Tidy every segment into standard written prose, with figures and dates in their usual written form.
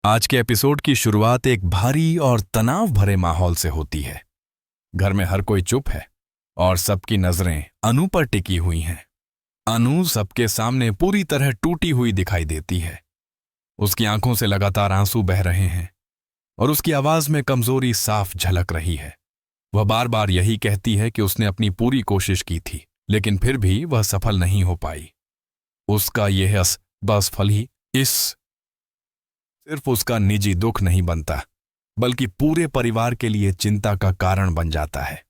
आज के एपिसोड की शुरुआत एक भारी और तनाव भरे माहौल से होती है। घर में हर कोई चुप है और सबकी नजरें अनु पर टिकी हुई हैं। अनु सबके सामने पूरी तरह टूटी हुई दिखाई देती है। उसकी आंखों से लगातार आंसू बह रहे हैं और उसकी आवाज में कमजोरी साफ झलक रही है। वह बार बार यही कहती है कि उसने अपनी पूरी कोशिश की थी, लेकिन फिर भी वह सफल नहीं हो पाई। उसका यह असफल ही सिर्फ उसका निजी दुख नहीं बनता, बल्कि पूरे परिवार के लिए चिंता का कारण बन जाता है।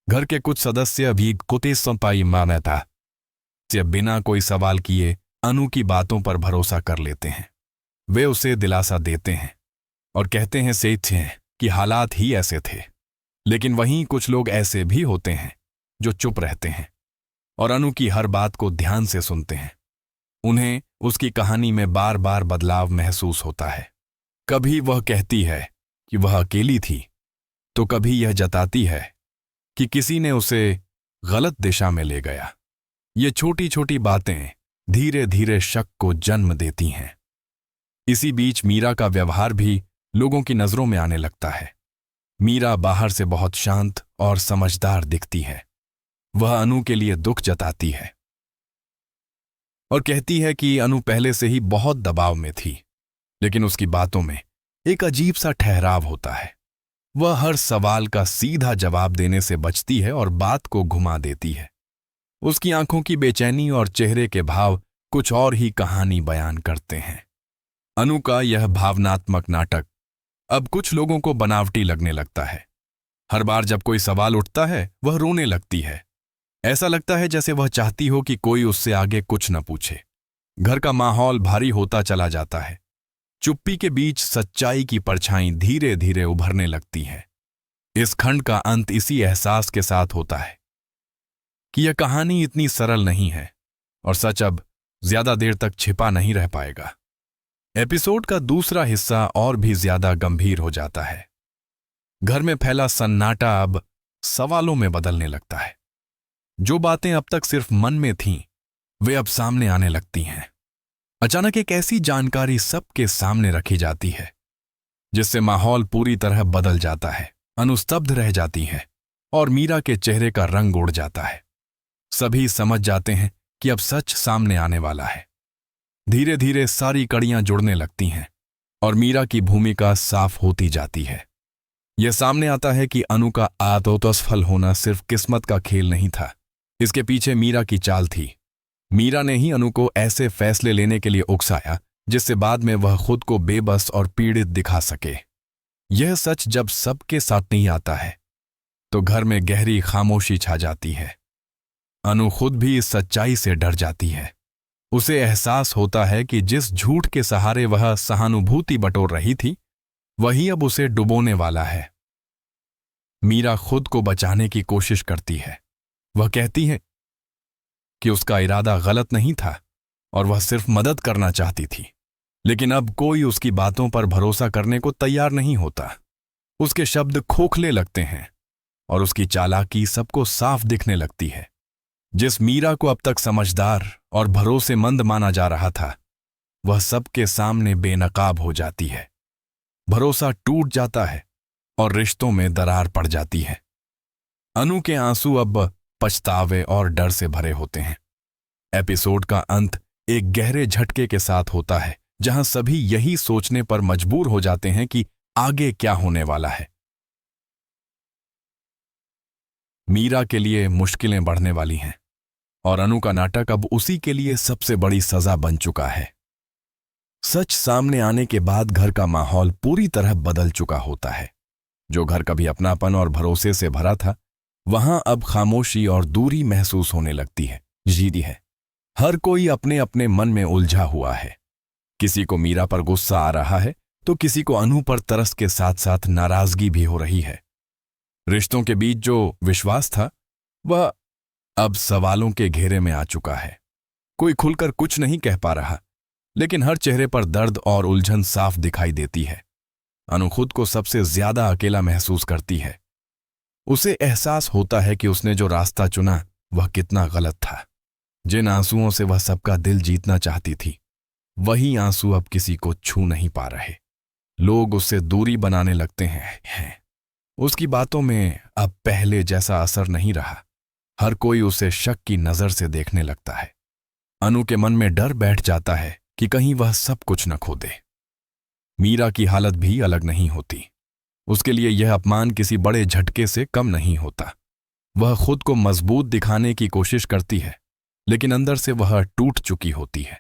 घर के कुछ सदस्य भी कुते संपाई मानता से बिना कोई सवाल किए अनु की बातों पर भरोसा कर लेते हैं। वे उसे दिलासा देते हैं और कहते हैं कि हालात ही ऐसे थे। लेकिन वहीं कुछ लोग ऐसे भी होते हैं जो चुप रहते हैं और अनु की हर बात को ध्यान से सुनते हैं। उन्हें उसकी कहानी में बार बार बदलाव महसूस होता है। कभी वह कहती है कि वह अकेली थी, तो कभी यह जताती है कि किसी ने उसे गलत दिशा में ले गया। ये छोटी छोटी बातें धीरे धीरे शक को जन्म देती हैं। इसी बीच मीरा का व्यवहार भी लोगों की नजरों में आने लगता है। मीरा बाहर से बहुत शांत और समझदार दिखती है। वह अनु के लिए दुख जताती है और कहती है कि अनु पहले से ही बहुत दबाव में थी, लेकिन उसकी बातों में एक अजीब सा ठहराव होता है। वह हर सवाल का सीधा जवाब देने से बचती है और बात को घुमा देती है। उसकी आंखों की बेचैनी और चेहरे के भाव कुछ और ही कहानी बयान करते हैं। अनु का यह भावनात्मक नाटक अब कुछ लोगों को बनावटी लगने लगता है। हर बार जब कोई सवाल उठता है, वह रोने लगती है। ऐसा लगता है जैसे वह चाहती हो कि कोई उससे आगे कुछ न पूछे। घर का माहौल भारी होता चला जाता है। चुप्पी के बीच सच्चाई की परछाई धीरे धीरे उभरने लगती है। इस खंड का अंत इसी एहसास के साथ होता है कि यह कहानी इतनी सरल नहीं है और सच अब ज्यादा देर तक छिपा नहीं रह पाएगा। एपिसोड का दूसरा हिस्सा और भी ज्यादा गंभीर हो जाता है। घर में फैला सन्नाटा अब सवालों में बदलने लगता है। जो बातें अब तक सिर्फ मन में थीं, वे अब सामने आने लगती हैं। अचानक एक ऐसी जानकारी सबके सामने रखी जाती है जिससे माहौल पूरी तरह बदल जाता है। अनु स्तब्ध रह जाती है और मीरा के चेहरे का रंग उड़ जाता है। सभी समझ जाते हैं कि अब सच सामने आने वाला है। धीरे धीरे सारी कड़ियां जुड़ने लगती हैं और मीरा की भूमिका साफ होती जाती है। यह सामने आता है कि अनु का असफल होना सिर्फ किस्मत का खेल नहीं था। इसके पीछे मीरा की चाल थी। मीरा ने ही अनु को ऐसे फैसले लेने के लिए उकसाया जिससे बाद में वह खुद को बेबस और पीड़ित दिखा सके। यह सच जब सबके साथ नहीं आता है तो घर में गहरी खामोशी छा जाती है। अनु खुद भी इस सच्चाई से डर जाती है। उसे एहसास होता है कि जिस झूठ के सहारे वह सहानुभूति बटोर रही थी, वही अब उसे डुबोने वाला है। मीरा खुद को बचाने की कोशिश करती है। वह कहती है कि उसका इरादा गलत नहीं था और वह सिर्फ मदद करना चाहती थी, लेकिन अब कोई उसकी बातों पर भरोसा करने को तैयार नहीं होता। उसके शब्द खोखले लगते हैं और उसकी चालाकी सबको साफ दिखने लगती है। जिस मीरा को अब तक समझदार और भरोसेमंद माना जा रहा था, वह सबके सामने बेनकाब हो जाती है। भरोसा टूट जाता है और रिश्तों में दरार पड़ जाती है। अनु के आंसू अब पछतावे और डर से भरे होते हैं। एपिसोड का अंत एक गहरे झटके के साथ होता है, जहां सभी यही सोचने पर मजबूर हो जाते हैं कि आगे क्या होने वाला है। मीरा के लिए मुश्किलें बढ़ने वाली हैं और अनु का नाटक अब उसी के लिए सबसे बड़ी सजा बन चुका है। सच सामने आने के बाद घर का माहौल पूरी तरह बदल चुका होता है। जो घर कभी अपनापन और भरोसे से भरा था, वहां अब खामोशी और दूरी महसूस होने लगती है। जीदी है, हर कोई अपने अपने मन में उलझा हुआ है। किसी को मीरा पर गुस्सा आ रहा है तो किसी को अनु पर तरस के साथ साथ नाराजगी भी हो रही है। रिश्तों के बीच जो विश्वास था, वह अब सवालों के घेरे में आ चुका है। कोई खुलकर कुछ नहीं कह पा रहा, लेकिन हर चेहरे पर दर्द और उलझन साफ दिखाई देती है। अनु खुद को सबसे ज्यादा अकेला महसूस करती है। उसे एहसास होता है कि उसने जो रास्ता चुना वह कितना गलत था। जिन आंसुओं से वह सबका दिल जीतना चाहती थी, वही आंसू अब किसी को छू नहीं पा रहे। लोग उससे दूरी बनाने लगते हैं। उसकी बातों में अब पहले जैसा असर नहीं रहा। हर कोई उसे शक की नजर से देखने लगता है। अनु के मन में डर बैठ जाता है कि कहीं वह सब कुछ न खो दे। मीरा की हालत भी अलग नहीं होती। उसके लिए यह अपमान किसी बड़े झटके से कम नहीं होता। वह खुद को मजबूत दिखाने की कोशिश करती है, लेकिन अंदर से वह टूट चुकी होती है।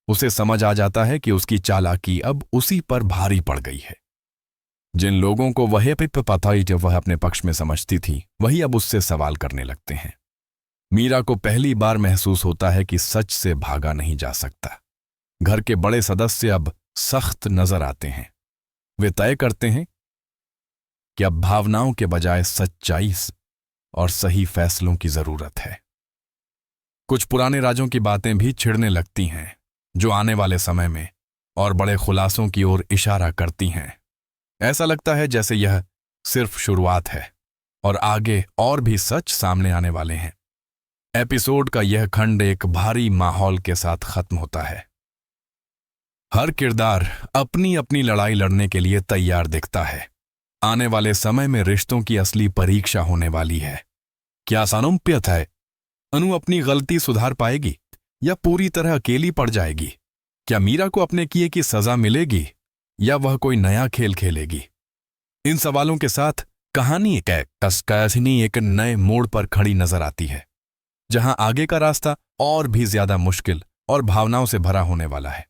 उसे समझ आ जाता है कि उसकी चालाकी अब उसी पर भारी पड़ गई है। जिन लोगों को वह पता ही जब वह अपने पक्ष में समझती थी, वही अब उससे सवाल करने लगते हैं। मीरा को पहली बार महसूस होता है कि सच से भागा नहीं जा सकता। घर के बड़े सदस्य अब सख्त नजर आते हैं। वे तय करते हैं कि अब भावनाओं के बजाय सच्चाई और सही फैसलों की जरूरत है। कुछ पुराने राजों की बातें भी छिड़ने लगती हैं, जो आने वाले समय में और बड़े खुलासों की ओर इशारा करती हैं। ऐसा लगता है जैसे यह सिर्फ शुरुआत है और आगे और भी सच सामने आने वाले हैं। एपिसोड का यह खंड एक भारी माहौल के साथ खत्म होता है। हर किरदार अपनी अपनी लड़ाई लड़ने के लिए तैयार दिखता है। आने वाले समय में रिश्तों की असली परीक्षा होने वाली है। क्या सानुम्पियत है? अनु अपनी गलती सुधार पाएगी या पूरी तरह अकेली पड़ जाएगी? क्या मीरा को अपने किए की सजा मिलेगी या वह कोई नया खेल खेलेगी? इन सवालों के साथ कहानी एक नए मोड़ पर खड़ी नजर आती है, जहां आगे का रास्ता और भी ज्यादा मुश्किल और भावनाओं से भरा होने वाला है।